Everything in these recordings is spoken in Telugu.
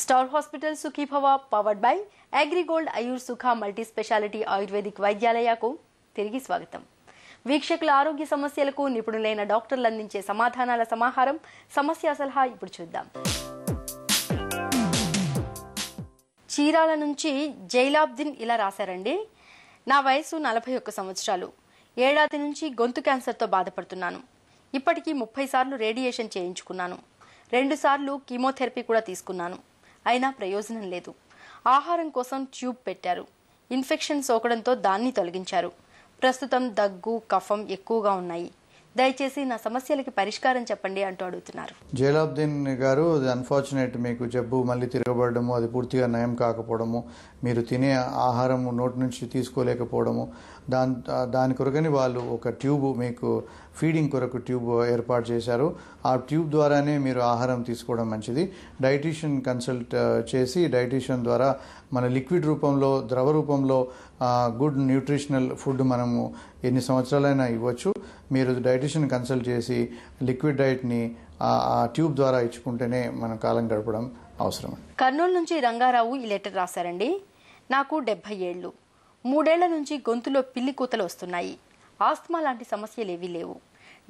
Star hospital Sukhibhava powered by AgriGold Ayur Sukha multi speciality ayurvedic వైద్యాలయకు తిరిగి స్వాగతం. వీక్షకుల ఆరోగ్య సమస్యలకు నిపుణులైన డాక్టర్లు అందించే సమాధానాల సమాహారం సమస్య సలహా ఇప్పుడు చూద్దాం. చీరాల నుంచి జైలాబ్దిన్ ఇలా రాశారండి. నా వయసు 41 సంవత్సరాలు. ఏడాది నుంచి గొంతు క్యాన్సర్తో బాధపడుతున్నాను. ఇప్పటికీ 30 సార్లు రేడియేషన్ చేయించుకున్నాను. 2 సార్లు కీమోథెరపీ కూడా తీసుకున్నాను. అయినా ప్రయోజనం లేదు. ఆహారం కోసం ట్యూబ్ పెట్టారు. ఇన్ఫెక్షన్ సోకడంతో దాన్ని తొలగించారు. ప్రస్తుతం దగ్గు కఫం ఎక్కువగా ఉన్నాయి. దయచేసి నా సమస్యలకి పరిష్కారం చెప్పండి అంటూ అడుగుతున్నారు. జైలాబ్దీన్ గారు, అన్ఫార్చునేట్, మీకు జబ్బు మళ్ళీ తిరగబడము, అది పూర్తిగా నయం కాకపోవడము, మీరు తినే ఆహారం నోటి నుంచి తీసుకోలేకపోవడము, దాని కొరకని వాళ్ళు ఒక ట్యూబ్ మీకు ఫీడింగ్ కొరకు ట్యూబ్ ఏర్పాటు చేశారు. ఆ ట్యూబ్ ద్వారానే మీరు ఆహారం తీసుకోవడం మంచిది. డైటీషియన్ కన్సల్ట్ చేసి డైటీషియన్ ద్వారా మన లిక్విడ్ రూపంలో, ద్రవ రూపంలో గుడ్ న్యూట్రిషనల్ ఫుడ్ మనము ఎన్ని సంవత్సరాలైనా ఇవ్వచ్చు. మీరు డైటీషియన్ కన్సల్ట్ చేసి లిక్విడ్ డైట్ని ఆ ట్యూబ్ ద్వారా ఇచ్చుకుంటేనే మన కాలం గడపడం అవసరం. కర్నూలు నుంచి రంగారావు ఈ లెటర్ రాశారండి. నాకు 70 ఏళ్లు. 3 ఏళ్ల నుంచి గొంతులో పిల్లి కూతలు వస్తున్నాయి. ఆస్తమా లాంటి సమస్యలు ఏవీ లేవు.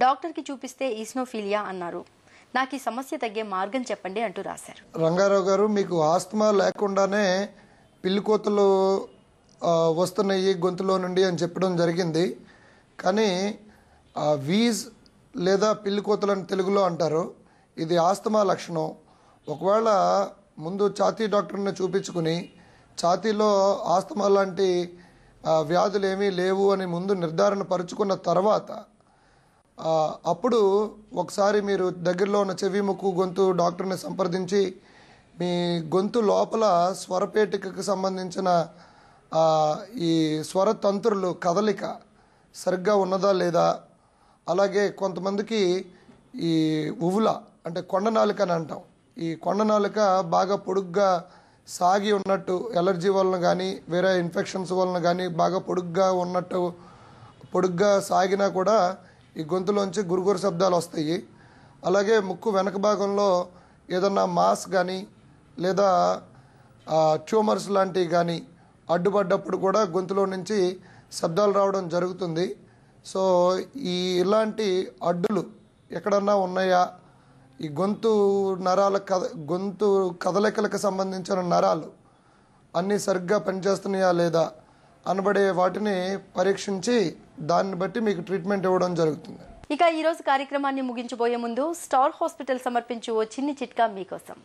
డాక్టర్కి చూపిస్తే ఈస్నోఫీలియా అన్నారు. నాకు ఈ సమస్య తగ్గే మార్గం చెప్పండి అంటూ రాశారు. రంగారావు గారు, మీకు ఆస్తమా లేకుండానే పిల్లి కూతలు వస్తున్నాయి గొంతులో నుండి అని చెప్పడం జరిగింది. కానీ వీజ్ లేదా పిల్లి కూతలు అని తెలుగులో అంటారు. ఇది ఆస్తమా లక్షణం. ఒకవేళ ముందు ఛాతీ డాక్టర్ని చూపించుకుని ఛాతీలో ఆస్తమా లాంటి వ్యాధులు ఏమీ లేవు అని ముందు నిర్ధారణ పరుచుకున్న తర్వాత అప్పుడు ఒకసారి మీరు దగ్గరలో ఉన్న చెవి ముక్కు గొంతు డాక్టర్ని సంప్రదించి మీ గొంతు లోపల స్వరపేటికకు సంబంధించిన ఈ స్వరతంత్రులు కదలిక సరిగ్గా ఉన్నదా లేదా, అలాగే కొంతమందికి ఈ ఉవుల అంటే కొండనాలిక అని అంటాం, ఈ కొండనాలిక బాగా పొడుగ్గా సాగి ఉన్నట్టు, ఎలర్జీ వలన కానీ వేరే ఇన్ఫెక్షన్స్ వలన కానీ బాగా పొడుగ్గా సాగినా కూడా ఈ గొంతులోంచి గురుగురు శబ్దాలు వస్తాయి. అలాగే ముక్కు వెనక భాగంలో ఏదన్నా మాస్ కానీ లేదా ట్యూమర్స్ లాంటివి కానీ అడ్డుపడ్డప్పుడు కూడా గొంతులో నుంచి శబ్దాలు రావడం జరుగుతుంది. సో ఇలాంటి అడ్డులు ఎక్కడన్నా ఉన్నాయా, ఈ గొంతు కదలికలకు సంబంధించిన నరాలు అన్నీ సరిగ్గా పనిచేస్తున్నాయా లేదా అనబడే వాటిని పరీక్షించి దాన్ని బట్టి మీకు ట్రీట్మెంట్ ఇవ్వడం జరుగుతుంది. ఇక ఈరోజు కార్యక్రమాన్ని ముగించబోయే ముందు స్టార్ హాస్పిటల్ సమర్పించు ఓ చిన్ని చిట్కా మీకోసం.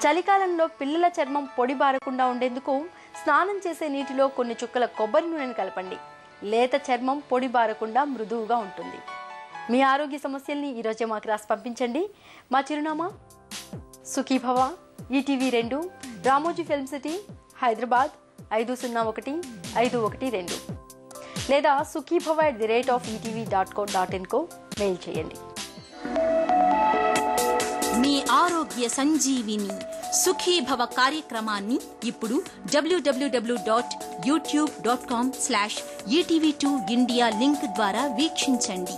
చలికాలంలో పిల్లల చర్మం పొడి బారకుండా ఉండేందుకు స్నానం చేసే నీటిలో కొన్ని చుక్కల కొబ్బరి నూనెను కలపండి. లేత చర్మం పొడి బారకుండా మృదువుగా ఉంటుంది. మీ ఆరోగ్య సమస్యల్ని ఈరోజే మాకు రాసి పంపించండి. మా చిరునామా Sukhibhava, ETV 2, Ramoji film city, Hyderabad 501512 లేదా sukhibhava@etv.co.in కు మెయిల్ చేయండి. మీ ఆరోగ్య సంజీవిని సుఖీభవ కార్యక్రమాన్ని ఇప్పుడు www.youtube.com/etv2india లింక్ ద్వారా వీక్షించండి.